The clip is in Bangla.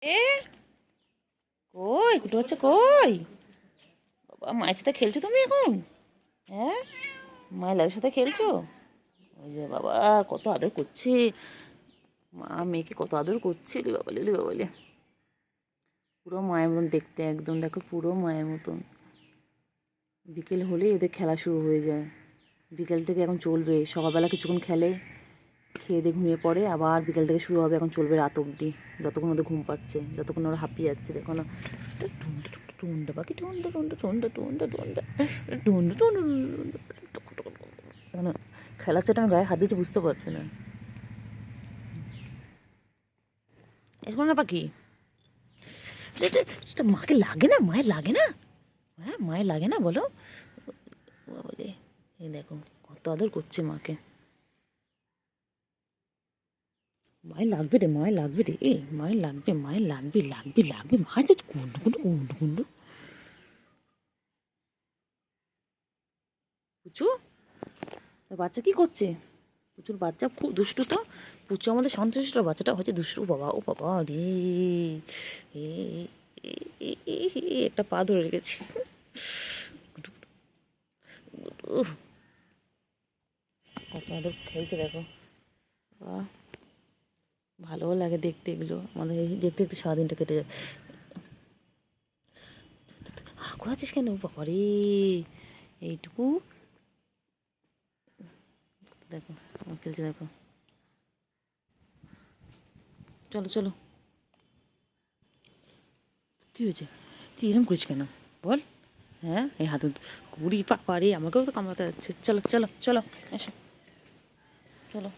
এ কই কুটু হচ্ছে কই? বাবা মায়ের সাথে খেলছো তুমি এখন? হ্যাঁ, মায়ের লালের সাথে খেলছো? ওই যে বাবা কত আদর করছে, মা মেয়েকে কত আদর করছে। রে বাবা রে বাবা রে, পুরো মায়ের মতন দেখতে একদম, দেখো পুরো মায়ের মতন। বিকেল হলে এদের খেলা শুরু হয়ে যায়। বিকেল থেকে এখন চলবে, সকালবেলা কিছুক্ষণ খেলে, খেয়ে দিয়ে ঘুমিয়ে পড়ে, আবার বিকেল থেকে শুরু হবে, এখন চলবে রাত অবধি, যতক্ষণ ওদের ঘুম পাচ্ছে, যতক্ষণ ওরা হাঁপিয়ে যাচ্ছে। দেখো না, টুন্ডা পাখি, টুন্ডা টুন্ডা টুন্ডা টুন্ডা টুন্ডা টুন্ডা টুন্ডা, টুন্ডা খেলার চেয়ে আমি গায়ে হাত দিয়েছি বুঝতে পারছে না। এখন না পাখি, মাকে লাগে না, মায়ের লাগে না? হ্যাঁ মায়ের লাগে না বলো? বাবা রে, এই দেখো কত আদর করছে মাকে। মায়ের লাগবে রে, মায়ের লাগবে রে, এ মায়ের লাগবে, মায়ের লাগবে লাগবে লাগবে, মায়ের যে কুন্ডু কুন্ডু কুন্ডু কুন্ডু। পুচু, বাচ্চা কি করছে? পুচুর বাচ্চা খুব দুষ্টু তো। পুচু আমাদের শান্তশিষ্ট, বাচ্চাটা হচ্ছে দুষ্টু। বাবা ও বাবা রে, এ একটা পা ধরে রেখেছি। কত আদর খেলছে দেখো। বাহ, ভালোও লাগে দেখতে এগুলো, আমাদের দেখতে দেখতে সারাদিনটা কেটে যায়। ঘোরাচ্ছিস কেন বাবা রে, এইটুকু দেখো খেলছে দেখো। চলো চলো, কী হয়েছে? তুই এরকম করিস কেন বল? হ্যাঁ এই হাতে কুড়ি পারে, আমাকেও তো কামড়াতে যাচ্ছে। চলো চলো চলো, এসো চলো।